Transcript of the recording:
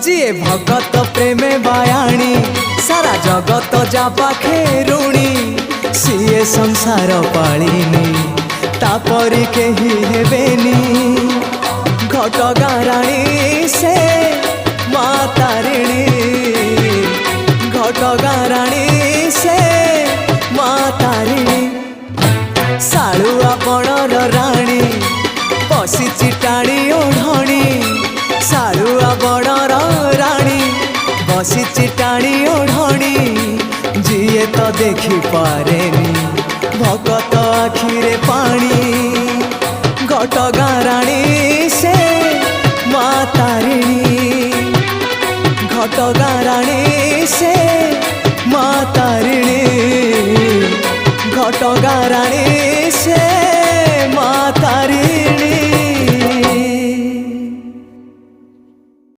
जिए भगत प्रेमे बायाणी सारा जगत जा पाखे ऋणी सीए संसार पालिनी तापरी केही हेबेनी घटगाँ राणी से माँ तारिणी घटगाँ राणी से माँ तारिणी सालुआ बणर राणी बसी टाणी ओढ़णी सालुआ बणर राणी बसी टाणी ओढ़णी जिए तो देखी पारेनी भगत आखिरे पानी घटगाँ राणी से माँ तारिणी घटगाँ राणी से माँ तारिणी घटगाँ राणी